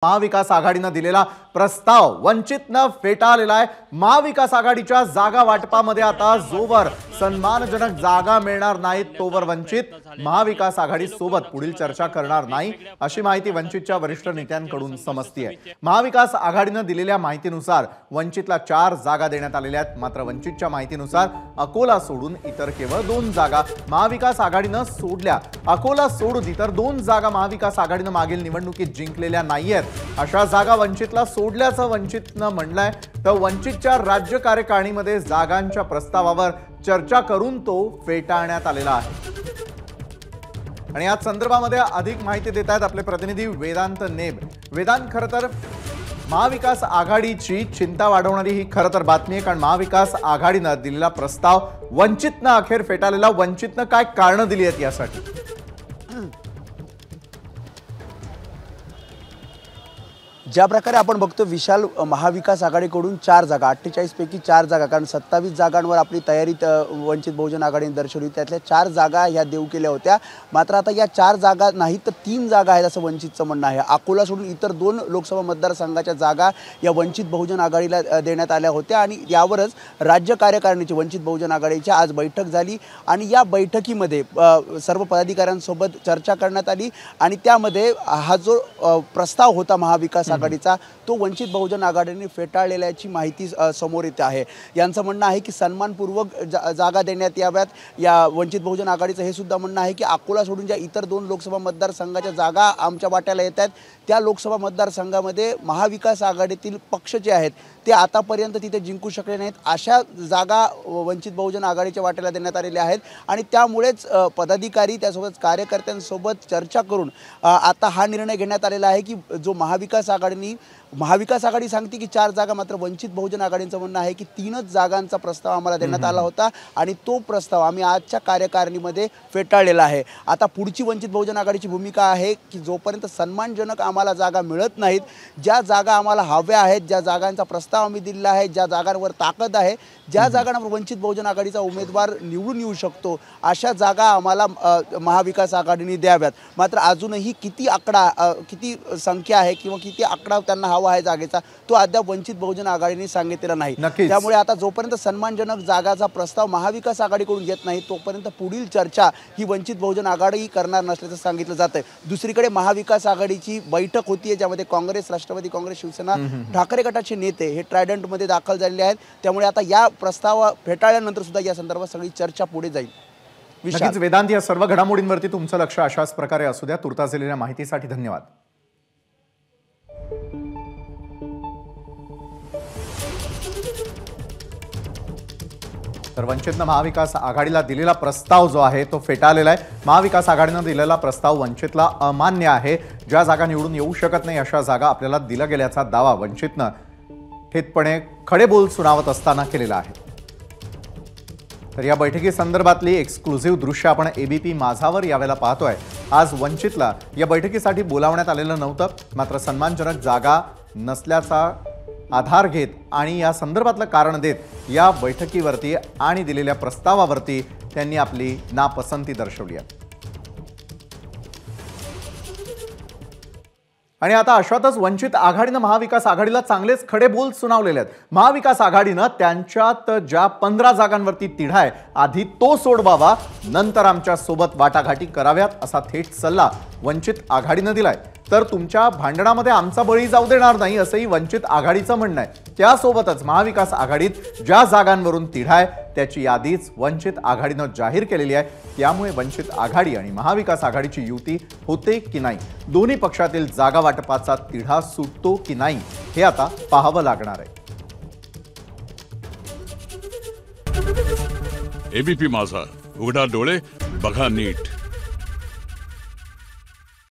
महाविकास आघाडीने दिलेला प्रस्ताव वंचितनं फेटाळलेला आहे। महाविकास आघाडीच्या जागा वाटपामध्ये आता जोवर सन्मानजनक जागा मिळणार नाहीत तोवर वंचित महाविकास आघाडी सोबत पुढील चर्चा करणार नाही, अशी माहिती वंचितच्या वरिष्ठ नेत्यांकडून समजते। महाविकास आघाडीने दिलेल्या माहितीनुसार वंचितला 4 जागा देण्यात आलेल्या आहेत। मात्र वंचितच्या माहितीनुसार अकोला सोडून इतर केवळ 2 जागा महाविकास आघाडीने सोडल्या। अकोला सोडून इतर 2 जागा महाविकास आघाडीने मागील निवडणुकीत जिंकलेल्या नाहीयेत। अशा जागा वंचितला सोडल्याचं वंचितनं म्हणलंय। तर वंचितच्या राज्य कार्यकारिणीमध्ये जागांच्या प्रस्तावावर चर्चा करून तो फेटाळण्यात आलेला आहे। आणि या संदर्भामध्ये अधिक माहिती देत आहेत आपले प्रतिनिधी वेदांत नेब। वेदांत, खरं तर महाविकास आघाडीची चिंता वाढवणारी ही खरं तर बातमी आहे, कारण महाविकास आघाडीनं दिलेला प्रस्ताव वंचितनं अखेर फेटाळलेला। वंचितनं काय कारणं दिली आहेत यासाठी? ज्या प्रकारे आपण बघतो विशाल, महाविकास आघाडीकडून 4 जागा 48 पैकी 4 जागा, कारण 27 जागांवर आपली तयारी वंचित बहुजन आघाडीने दर्शवली, त्यातल्या 4 जागा ह्या देऊ केल्या होत्या। मात्र आता या 4 जागा नाही तर 3 जागा आहेत असं वंचितचं म्हणणं आहे। अकोला सोडून इतर 2 लोकसभा मतदारसंघाच्या जागा या वंचित बहुजन आघाडीला देण्यात आल्या होत्या आणि यावरच राज्य कार्यकारिणीची वंचित बहुजन आघाडीची आज बैठक झाली आणि या बैठकीमध्ये सर्व पदाधिकाऱ्यांसोबत चर्चा करण्यात आली आणि त्यामध्ये हा जो प्रस्ताव होता महाविकास आघाडीचा तो वंचित बहुजन आघाडीने फेटाळलेल्याची माहिती समोर येते आहे। यांचं म्हणणं आहे की सन्मानपूर्वक जागा देण्यात याव्यात। या वंचित बहुजन आघाडीचं हे सुद्धा म्हणणं आहे की अकोला सोडून ज्या इतर 2 लोकसभा मतदारसंघाच्या जागा आमच्या वाट्याला येत आहेत त्या लोकसभा मतदारसंघामध्ये महाविकास आघाडीतील पक्ष जे आहेत ते आतापर्यंत तिथे जिंकू शकले नाहीत, अशा जागा वंचित बहुजन आघाडीच्या वाट्याला देण्यात आलेल्या आहेत आणि त्यामुळेच पदाधिकारी त्यासोबत कार्यकर्त्यांसोबत चर्चा करून आता हा निर्णय घेण्यात आलेला आहे की जो महाविकास आघाडी सांगते की 4 जागा, मात्र वंचित बहुजन आघाडीचं म्हणणं आहे की 3च जागांचा प्रस्ताव आम्हाला देण्यात आला होता आणि तो प्रस्ताव आम्ही आजच्या कार्यकारिणीमध्ये फेटाळलेला आहे। आता पुढची वंचित बहुजन आघाडीची भूमिका आहे की जोपर्यंत सन्मानजनक आम्हाला जागा मिळत नाहीत, ज्या जागा आम्हाला हव्या आहेत, ज्या जागांचा प्रस्ताव आम्ही दिलेला आहे, ज्या जागांवर ताकद आहे, ज्या जागांवर वंचित बहुजन आघाडीचा उमेदवार निवडून येऊ शकतो, अशा जागा आम्हाला महाविकास आघाडीने द्याव्यात। मात्र अजूनही किती संख्या आहे किंवा किती आकडा त्यांना हवा आहे जागेचा तो अद्याप वंचित बहुजन आघाडीने सांगितलेला नाही। त्यामुळे आता जोपर्यंत सन्मानजनक जागाचा प्रस्ताव महाविकास आघाडीकडून येत नाही तोपर्यंत पुढील चर्चा ही वंचित बहुजन आघाडी करणार नसल्याचं सांगितलं जातंय। दुसरीकडे महाविकास आघाडीची बैठक होतीये ज्यामध्ये काँग्रेस, राष्ट्रवादी काँग्रेस, शिवसेना, ठाकरे गटाचे नेते हे ट्रायडंटमध्ये दाखल झालेले आहेत। त्यामुळे आता या प्रस्ताव फेटाळल्यानंतर सुद्धा या संदर्भात सगळी चर्चा पुढे जाईल। नक्कीच वेदांत, या सर्व घडामोडींवरती तुमचं लक्ष अशाच प्रकारे असू द्या। तुर्तास दिलेल्या माहितीसाठी धन्यवाद। तर वंचितनं महाविकास आघाडीला दिलेला प्रस्ताव जो आहे तो फेटाळलेला आहे। महाविकास आघाडीने दिलेला प्रस्ताव वंचितला अमान्य आहे। ज्या जागा निवडून येऊ शकत नाही अशा जागा आपल्याला दिल्या गेल्याचा दावा वंचितनं थेटपणे खडे बोल सुनावत असताना केलेला आहे। तर या बैठकी संदर्भातली एक्सक्लुझिव्ह दृश्य आपण एबीपी माझावर यावेळेला पाहतोय। आज वंचितला या बैठकीसाठी बोलावण्यात आलेलं नव्हतं, मात्र सन्मानजनक जागा नसल्याचा आधार घेत आणि या संदर्भातलं कारण देत या बैठकीवरती आणि दिलेल्या प्रस्तावावरती त्यांनी आपली नापसंती दर्शवली आहे। आणि आता अशातच वंचित आघाडीनं महाविकास आघाडीला चांगलेच खडे बोल सुनावलेले आहेत। महाविकास आघाडीनं त्यांच्यात ज्या 15 जागांवरती तिढा आहे आधी तो सोडवावा, नंतर आमच्या सोबत वाटाघाटी कराव्यात असा थेट सल्ला वंचित आघाडीनं दिलाय। तर तुमच्या भांडणामध्ये आमचा बळी जाऊ देणार नाही असंही वंचित आघाडीचं म्हणणं आहे। त्यासोबतच महाविकास आघाडीत ज्या जागांवरून तिढा आहे त्याची यादीच वंचित आघाडीनं जाहीर केलेली आहे। त्यामुळे वंचित आघाडी आणि महाविकास आघाडीची युती होते की नाही, दोन्ही पक्षातील जागा वाटपाचा तिढा सुटतो की नाही हे आता पाहावं लागणार आहे। एबीपी माझा, उघडा डोळे बघा नीट।